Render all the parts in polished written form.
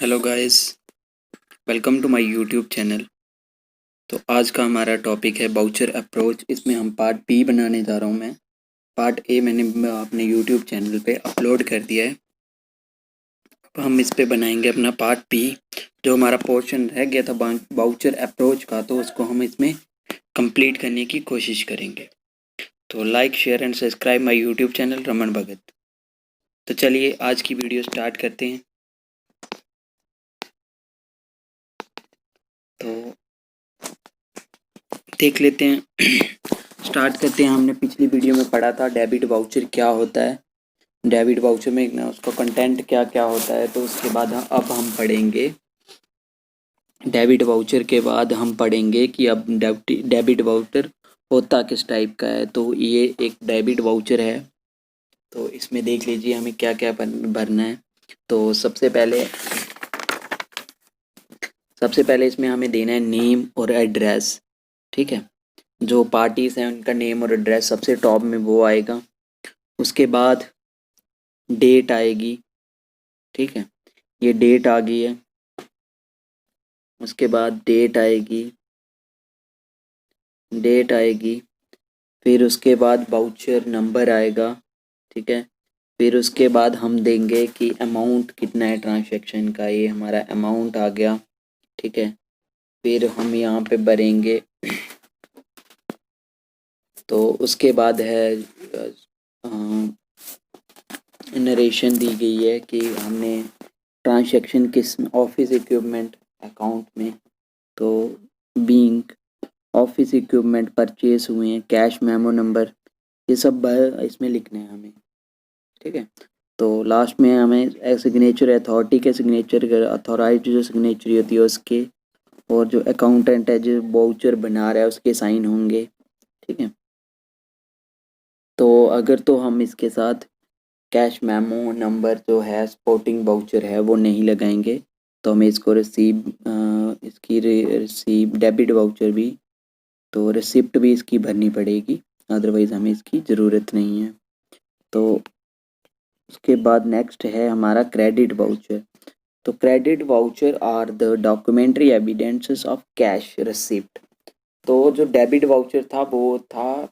Hello guys, welcome to my YouTube channel. तो आज का हमारा टॉपिक है बाउचर अप्रोच। इसमें हम पार्ट बी बनाने जा रहा हूँ मैं। पार्ट ए मैंने अपने यूट्यूब चैनल पे अपलोड कर दिया है। अब हम इस पे बनाएंगे अपना पार्ट बी। जो हमारा पोर्शन रह गया था बाउचर अप्रोच का, तो उसको हम इसमें कंप्लीट करने की कोशिश करेंगे। तो like, share and subscribe my YouTube channel Raman Bhagat. तो चलिए आज की वीडियो स्टार्ट करते हैं। तो देख लेते हैं स्टार्ट करते हैं। हमने पिछली वीडियो में पढ़ा था डेबिट वाउचर क्या होता है, डेबिट वाउचर में उसका कंटेंट क्या क्या होता है। तो उसके बाद अब हम पढ़ेंगे डेबिट वाउचर के बाद हम पढ़ेंगे कि अब डेबिट वाउचर होता किस टाइप का है। तो ये एक डेबिट वाउचर है। तो इसमें देख लीजिए हमें क्या क्या भरना है। तो सबसे पहले इसमें हमें देना है नेम और एड्रेस। ठीक है, जो पार्टीज हैं उनका नेम और एड्रेस सबसे टॉप में वो आएगा। उसके बाद डेट आएगी। ठीक है, ये डेट आ गई है। उसके बाद डेट आएगी। फिर उसके बाद वाउचर नंबर आएगा। ठीक है, फिर उसके बाद हम देंगे कि अमाउंट कितना है ट्रांजैक्शन का। ये हमारा अमाउंट आ गया। ठीक है, फिर हम यहाँ पे भरेंगे। तो उसके बाद है नरेशन दी गई है कि हमने ट्रांजैक्शन किस ऑफिस इक्विपमेंट अकाउंट में। तो बीइंग ऑफिस इक्विपमेंट परचेज हुए हैं, कैश मेमो नंबर, ये सब इसमें लिखने हैं हमें। ठीक है, तो लास्ट में हमें सिग्नेचर अथॉरिटी के सिग्नेचर, अथॉराइज जो सिग्नेचर होती है उसके, और जो अकाउंटेंट है जो वाउचर बना रहा है उसके साइन होंगे। ठीक है, तो अगर तो हम इसके साथ कैश मेमो नंबर जो है सपोर्टिंग वाउचर है वो नहीं लगाएंगे, तो हमें इसको रिसीव डेबिट वाउचर भी, तो रिसिप्ट भी इसकी भरनी पड़ेगी। अदरवाइज़ हमें इसकी ज़रूरत नहीं है। तो उसके बाद नेक्स्ट है हमारा क्रेडिट वाउचर। तो credit voucher are the documentary evidences of cash receipt. तो जो डेबिट वाउचर था वो था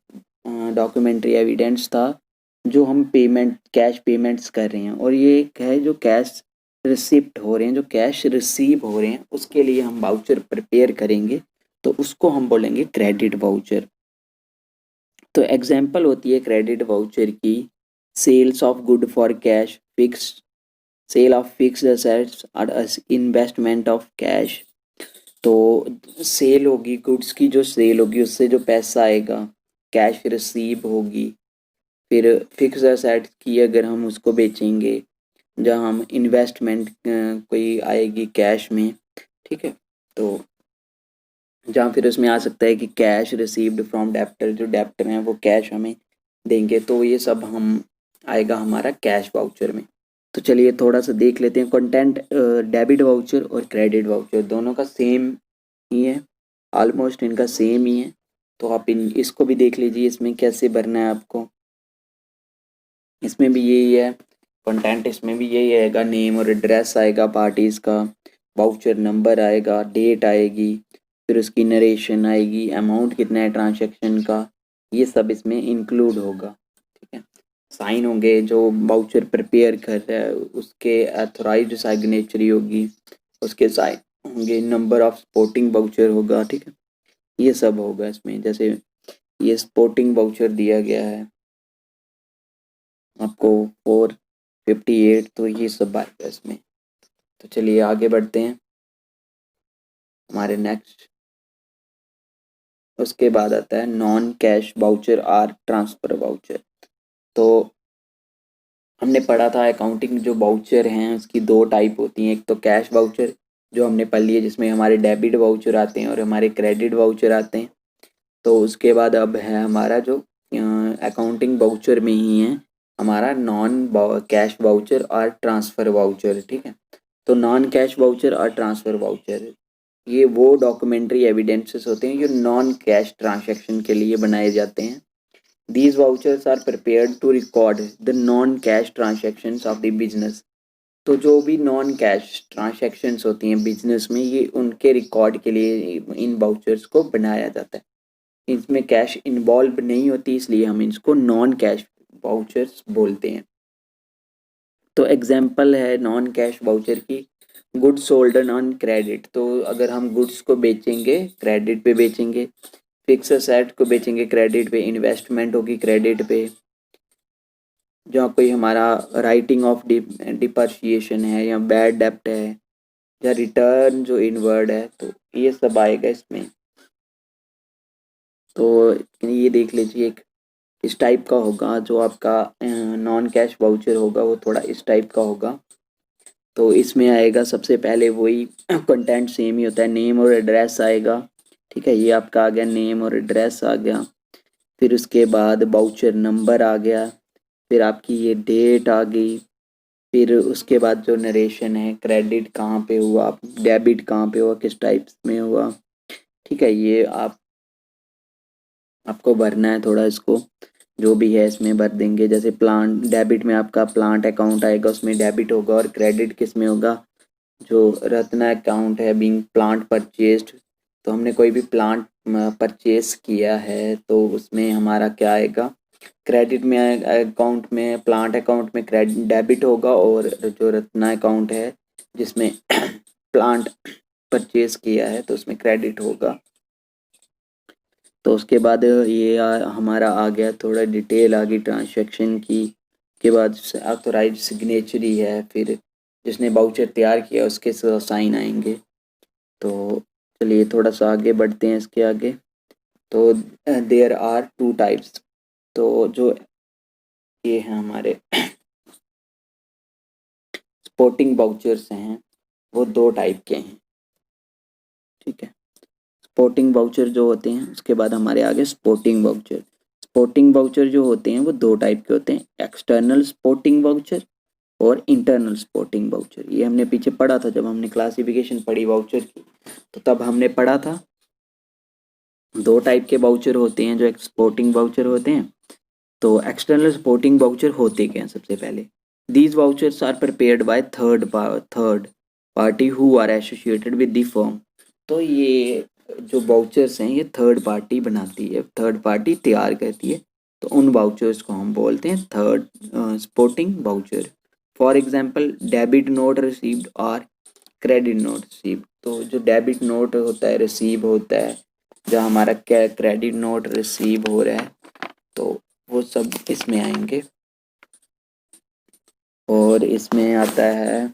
डॉक्यूमेंट्री एविडेंस था जो हम कैश पेमेंट्स कर रहे हैं, और ये एक है जो कैश रिसिप्ट हो रहे हैं, जो कैश रिसीव हो रहे हैं, उसके लिए हम वाउचर प्रिपेयर करेंगे। तो उसको हम बोलेंगे क्रेडिट वाउचर। तो एग्जाम्पल होती है क्रेडिट वाउचर की sales of good for cash, fix sale of fixed assets और इन्वेस्टमेंट ऑफ कैश। तो सेल होगी गुड्स की, जो सेल होगी उससे जो पैसा आएगा, कैश रिसीव होगी। फिर फिक्स असेट्स की अगर हम उसको बेचेंगे, जहाँ हम इन्वेस्टमेंट कोई आएगी कैश में। ठीक है, तो जहाँ फिर उसमें आ सकता है कि कैश रिसीव्ड फ्रॉम डेप्टर, जो डेप्टर हैं वो कैश हमें देंगे। तो ये सब हम आएगा हमारा कैश वाउचर में। तो चलिए थोड़ा सा देख लेते हैं कंटेंट। डेबिट वाउचर और क्रेडिट वाउचर दोनों का सेम ही है, ऑलमोस्ट इनका सेम ही है। तो आप इसको भी देख लीजिए, इसमें कैसे भरना है आपको। इसमें भी यही है कंटेंट, इसमें भी यही आएगा, नेम और एड्रेस आएगा पार्टीज़ का, वाउचर नंबर आएगा, डेट आएगी, फिर उसकी नरेशन आएगी, अमाउंट कितना है ट्रांजैक्शन का, ये सब इसमें इंक्लूड होगा। ठीक है, साइन होंगे जो वाउचर प्रिपेयर कर रहा है उसके, अथोराइज्ड सिग्नेचरी होगी, उसके साइन होंगे, नंबर ऑफ सपोर्टिंग वाउचर होगा। ठीक है, ये सब होगा इसमें। जैसे ये सपोर्टिंग वाउचर दिया गया है आपको 458, तो ये सब आएगा इसमें। तो चलिए आगे बढ़ते हैं हमारे नेक्स्ट। उसके बाद आता है नॉन कैश वाउचर और ट्रांसफर वाउचर। तो हमने पढ़ा था अकाउंटिंग जो वाउचर हैं उसकी दो टाइप होती हैं। एक तो कैश वाउचर जो हमने पढ़ लिया, जिसमें हमारे डेबिट वाउचर आते हैं और हमारे क्रेडिट वाउचर आते हैं। तो उसके बाद अब है हमारा जो अकाउंटिंग वाउचर में ही है हमारा नॉन कैश वाउचर और ट्रांसफ़र वाउचर। ठीक है, तो नॉन कैश वाउचर और ट्रांसफ़र वाउचर ये वो डॉक्यूमेंट्री एविडेंसेस होते हैं जो नॉन कैश ट्रांजैक्शन के लिए बनाए जाते हैं। These vouchers are prepared to record the non-cash transactions of the business। तो जो भी नॉन कैश ट्रांजैक्शंस होती हैं बिजनेस में, ये उनके रिकॉर्ड के लिए इन वाउचर्स को बनाया जाता है। इसमें कैश इन्वॉल्व नहीं होती, इसलिए हम इसको नॉन कैश वाउचर्स बोलते हैं। तो एग्जाम्पल है नॉन कैश वाउचर की, गुड्स सोल्ड ऑन क्रेडिट। तो अगर हम गुड्स को बेचेंगे क्रेडिट पे बेचेंगे, फिक्स एसेट को बेचेंगे क्रेडिट पे, इन्वेस्टमेंट होगी क्रेडिट पे, जहाँ कोई हमारा राइटिंग ऑफ डिप्रिसिएशन है या बैड डेप्ट है या रिटर्न जो इनवर्ड है, तो ये सब आएगा इसमें। तो ये देख लीजिए, एक इस टाइप का होगा जो आपका नॉन कैश वाउचर होगा, वो थोड़ा इस टाइप का होगा। तो इसमें आएगा सबसे पहले वही कंटेंट सेम ही होता है, नेम और एड्रेस आएगा। ठीक है, ये आपका आ गया नेम और एड्रेस आ गया। फिर उसके बाद वाउचर नंबर आ गया, फिर आपकी ये डेट आ गई, फिर उसके बाद जो नरेशन है, क्रेडिट कहाँ पे हुआ, डेबिट कहाँ पे हुआ, किस टाइप में हुआ। ठीक है, ये आपको भरना है थोड़ा, इसको जो भी है इसमें भर देंगे। जैसे प्लांट डेबिट में आपका प्लांट अकाउंट आएगा, उसमें डेबिट होगा, और क्रेडिट किस में होगा, जो रत्ना अकाउंट है बीइंग प्लांट परचेस्ड। तो हमने कोई भी प्लांट परचेस किया है तो उसमें हमारा क्या आएगा, क्रेडिट में अकाउंट में, प्लांट अकाउंट में क्रेडिट डेबिट होगा, और जो रत्ना अकाउंट है जिसमें प्लांट परचेस किया है तो उसमें क्रेडिट होगा। तो उसके बाद ये हमारा आ गया, थोड़ा डिटेल आ गई ट्रांजैक्शन की। के बाद ऑथराइज सिग्नेचरी है, फिर जिसने वाउचर तैयार किया उसके साइन आएंगे। तो चलिए थोड़ा सा आगे बढ़ते हैं इसके आगे। तो देयर आर 2 टाइप्स। तो जो ये हैं हमारे स्पोर्टिंग वाउचर्स हैं, वो 2 टाइप के हैं। ठीक है, स्पोर्टिंग वाउचर जो होते हैं, उसके बाद हमारे आगे स्पोर्टिंग वाउचर। स्पोर्टिंग वाउचर जो होते हैं वो 2 टाइप के होते हैं, एक्सटर्नल स्पोर्टिंग वाउचर और इंटरनल स्पोर्टिंग वाउचर। ये हमने पीछे पढ़ा था जब हमने क्लासिफिकेशन पढ़ी वाउचर की, तो तब हमने पढ़ा था 2 टाइप के वाउचर होते हैं जो एक्सपोर्टिंग वाउचर होते हैं। तो एक्सटर्नल स्पोर्टिंग वाउचर होते क्या हैं, सबसे पहले these vouchers are prepared by third party who are associated with the firm. तो ये जो वाउचर्स हैं ये थर्ड पार्टी बनाती है, थर्ड पार्टी तैयार करती है, तो उन वाउचर्स को हम बोलते हैं third sporting voucher. For example debit note received और क्रेडिट नोट रिसीव्ड। तो जो डेबिट नोट होता है रिसीव होता है, जहाँ हमारा क्रेडिट नोट रिसीव हो रहा है, तो वो सब इसमें आएंगे। और इसमें आता है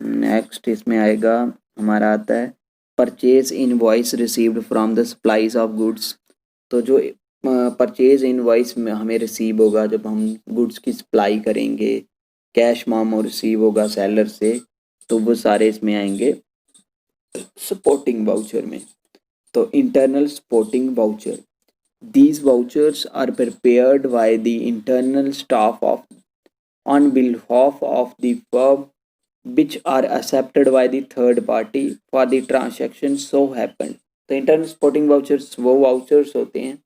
नेक्स्ट, इसमें आएगा हमारा आता है purchase invoice received from the supplies of goods. तो जो परचेज इनवॉइस में हमें रिसीव होगा जब हम गुड्स की सप्लाई करेंगे, कैश मामो रिसीव होगा सेलर से, तो वो सारे इसमें आएंगे सपोर्टिंग वाउचर में। तो internal supporting voucher, these vouchers are prepared by the internal staff on behalf of the firm, which are accepted by the third party for the transaction so happened। तो internal supporting vouchers वो vouchers होते हैं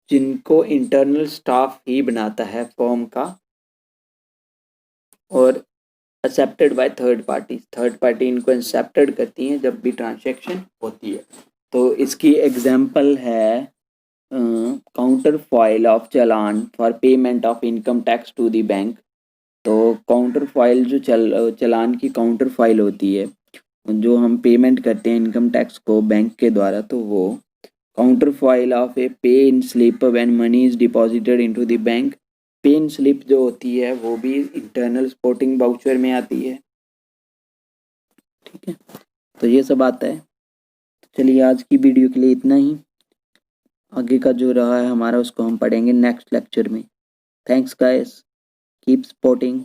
जिनको internal staff ही बनाता है firm का, और accepted by third party इनको एक्सेप्टेड करती हैं जब भी ट्रांजैक्शन होती है। तो इसकी एग्जांपल है counterfoil of challan for payment of income tax to the bank. तो काउंटर फॉइल जो चालान की काउंटर फाइल होती है, जो हम पेमेंट करते हैं इनकम टैक्स को बैंक के द्वारा, तो वो counter foil of a pay in slip when money is deposited into the bank. Pay in slip जो होती है वो भी इंटरनल सपोर्टिंग वाउचर में आती है। ठीक है, तो ये सब आता है। चलिए आज की वीडियो के लिए इतना ही, आगे का जो रहा है हमारा उसको हम पढ़ेंगे नेक्स्ट लेक्चर में। Thanks guys, keep supporting.